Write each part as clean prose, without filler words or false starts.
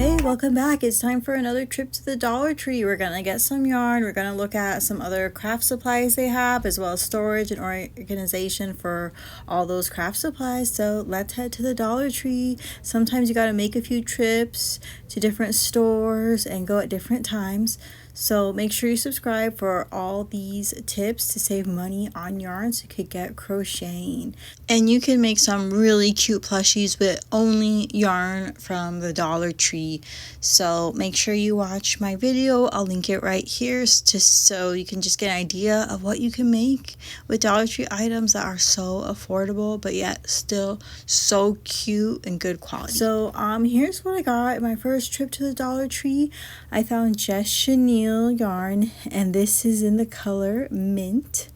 Hey, welcome back. It's time for another trip to the Dollar Tree. We're gonna get some yarn. We're gonna look at some other craft supplies they have, as well as storage and organization for all those craft supplies. So let's head to the Dollar Tree. Sometimes you gotta make a few trips to different stores and go at different times. So make sure you subscribe for all these tips to save money on yarn so you could get crocheting. And you can make some really cute plushies with only yarn from the Dollar Tree. So make sure you watch my video. I'll link it right here just so you can just get an idea of what you can make with Dollar Tree items that are so affordable but yet still so cute and good quality. So here's what I got in my first trip to the Dollar Tree. I found just chenille yarn, and this is in the color mint.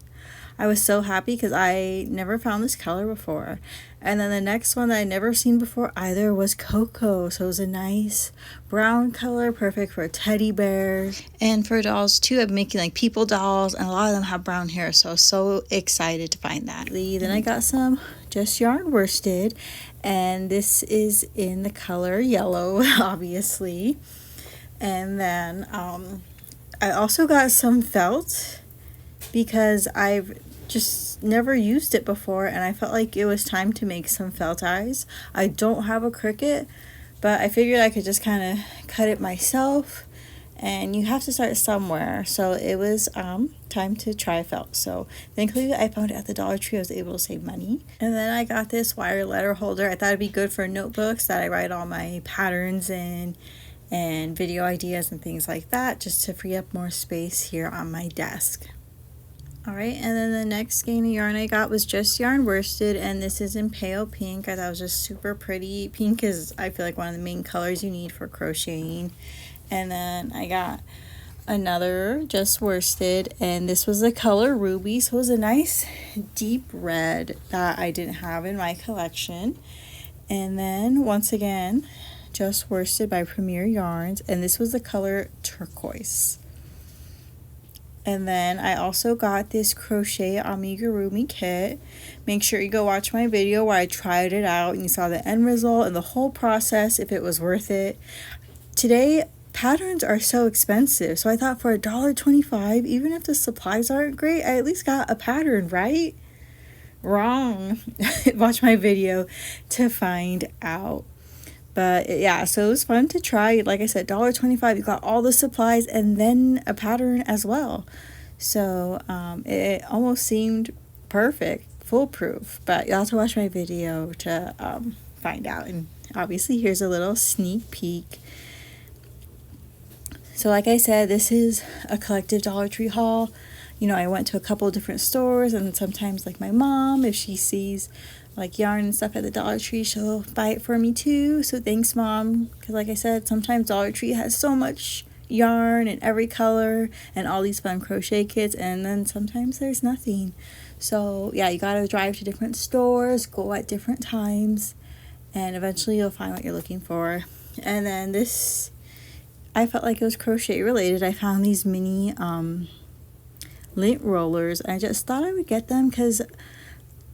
I was so happy because I never found this color before. And then the next one that I never seen before either was cocoa. So it was a nice brown color, perfect for teddy bears and for dolls too. I'm making like people dolls, and a lot of them have brown hair, so I was so excited to find that. Then I got some just yarn worsted, and this is in the color yellow, obviously. And then I also got some felt because I've just never used it before, and I felt like it was time to make some felt eyes. I don't have a Cricut, but I figured I could just kind of cut it myself, and you have to start somewhere. So it was time to try felt. So thankfully I found it at the Dollar Tree. I was able to save money. And then I got this wire letter holder. I thought it'd be good for notebooks that I write all my patterns in and video ideas and things like that, just to free up more space here on my desk. Alright, and then the next skein of yarn I got was just yarn worsted, and this is in pale pink. I thought it was just super pretty. Pink is, I feel like, one of the main colors you need for crocheting. And then I got another just worsted, and this was the color ruby, so it was a nice deep red that I didn't have in my collection. And then once again, just worsted by Premier Yarns, and this was the color turquoise. And then I also got this crochet Amigurumi kit. Make sure you go watch my video where I tried it out and you saw the end result and the whole process, if it was worth it. Today, patterns are so expensive, so I thought for $1.25, even if the supplies aren't great, I at least got a pattern, right? Wrong. Watch my video to find out. But yeah, so it was fun to try. Like I said, $1.25, you got all the supplies and then a pattern as well. So it almost seemed perfect, foolproof. But you'll have to watch my video to find out. And obviously here's a little sneak peek. So like I said, this is a collective Dollar Tree haul. You know, I went to a couple of different stores, and sometimes like my mom, if she sees like yarn and stuff at the Dollar Tree, she'll buy it for me too. So thanks, Mom, because like I said, sometimes Dollar Tree has so much yarn in every color and all these fun crochet kits, and then sometimes there's nothing. So yeah, you gotta drive to different stores, go at different times, and eventually you'll find what you're looking for. And then this, I felt like it was crochet related. I found these mini lint rollers. I just thought I would get them because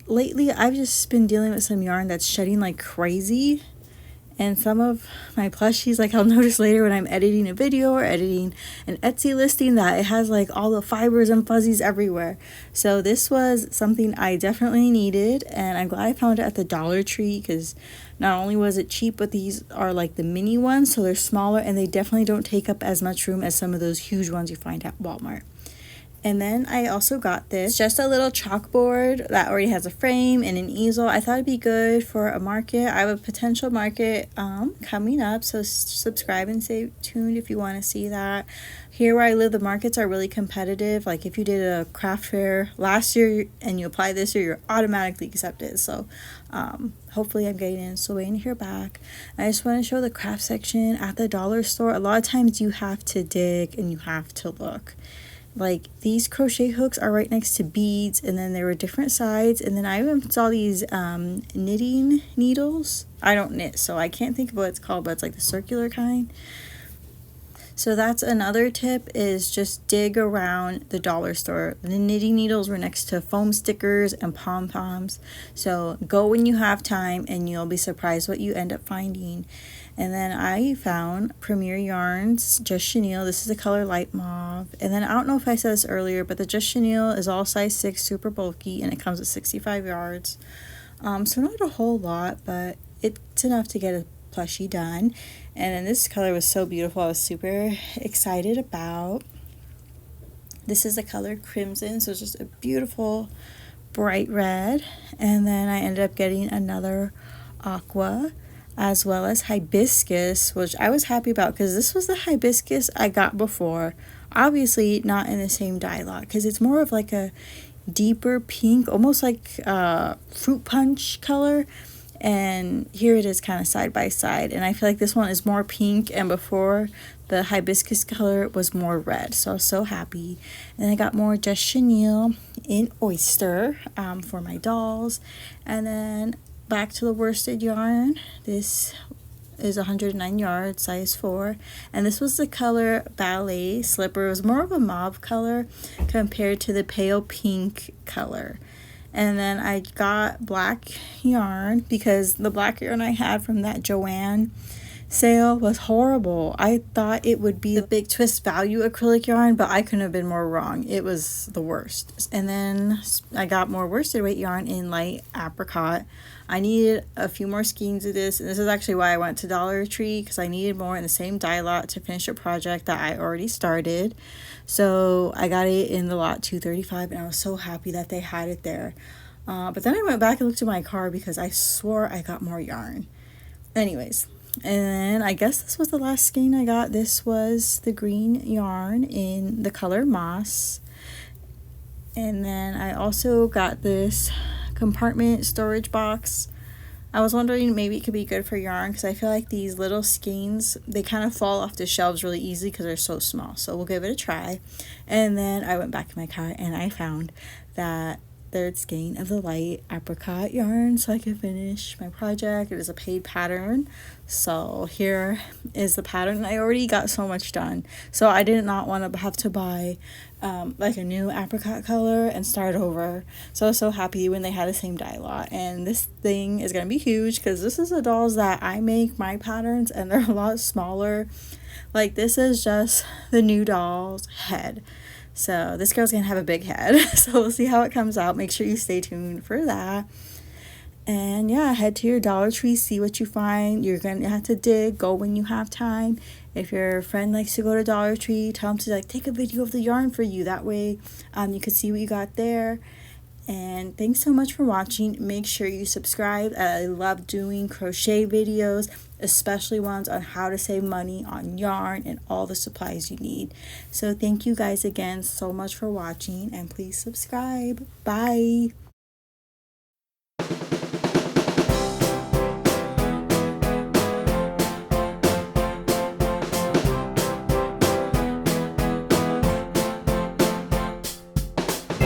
lately I've just been dealing with some yarn that's shedding like crazy, and some of my plushies, like I'll notice later when I'm editing a video or editing an Etsy listing, that it has like all the fibers and fuzzies everywhere. So this was something I definitely needed, and I'm glad I found it at the Dollar Tree because not only was it cheap, but these are like the mini ones, so they're smaller and they definitely don't take up as much room as some of those huge ones you find at Walmart. And then I also got this, just a little chalkboard that already has a frame and an easel. I thought it'd be good for a market. I have a potential market coming up, so subscribe and stay tuned if you want to see that. Here where I live, the markets are really competitive. Like if you did a craft fair last year and you apply this year, you're automatically accepted. So hopefully I'm getting in, so waiting to hear back. I just want to show the craft section at the dollar store. A lot of times you have to dig and you have to look. Like these crochet hooks are right next to beads, and then there were different sides, and then I even saw these knitting needles. I don't knit, so I can't think of what it's called, but it's like the circular kind. So that's another tip, is just dig around the dollar store. The knitting needles were next to foam stickers and pom-poms. So go when you have time and you'll be surprised what you end up finding. And then I found Premier Yarns Just Chenille. This is the color light mauve. And then I don't know if I said this earlier, but the Just Chenille is all size 6, super bulky, and it comes with 65 yards. So not a whole lot, but it's enough to get a plushie done. And then this color was so beautiful, I was super excited about. This is the color Crimson, so it's just a beautiful bright red. And then I ended up getting another aqua as well as hibiscus, which I was happy about because this was the hibiscus I got before. Obviously not in the same dye lot because it's more of like a deeper pink, almost like fruit punch color. And here it is kind of side by side, and I feel like this one is more pink, and before the hibiscus color was more red, so I was so happy. And I got more Just Chenille in oyster for my dolls. And then back to the worsted yarn. This is 109 yards, size 4, and this was the color Ballet Slipper. It was more of a mauve color compared to the pale pink color. And then I got black yarn because the black yarn I had from that Joanne sale was horrible. I thought it would be the Big Twist Value acrylic yarn, but I couldn't have been more wrong. It was the worst. And then I got more worsted weight yarn in light apricot. I needed a few more skeins of this, and this is actually why I went to Dollar Tree, because I needed more in the same dye lot to finish a project that I already started. So I got it in the lot 235, and I was so happy that they had it there. But then I went back and looked at my cart because I swore I got more yarn. Anyways, and then I guess this was the last skein I got. This was the green yarn in the color Moss. And then I also got this compartment storage box. I was wondering maybe it could be good for yarn because I feel like these little skeins, they kind of fall off the shelves really easily because they're so small. So we'll give it a try. And then I went back to my cart and I found that third skein of the light apricot yarn so I could finish my project. It is a paid pattern, so here is the pattern. I already got so much done, so I did not want to have to buy like a new apricot color and start over. So I was so happy when they had the same dye lot. And this thing is gonna be huge because this is the dolls that I make my patterns, and they're a lot smaller. Like, this is just the new doll's head. So this girl's gonna have a big head. So we'll see how it comes out. Make sure you stay tuned for that. And yeah, head to your Dollar Tree, see what you find. You're gonna have to dig, go when you have time. If your friend likes to go to Dollar Tree, tell them to like take a video of the yarn for you. That way you can see what you got there. And thanks so much for watching. Make sure you subscribe. I love doing crochet videos, especially ones on how to save money on yarn and all the supplies you need. So thank you guys again so much for watching, and please subscribe. Bye.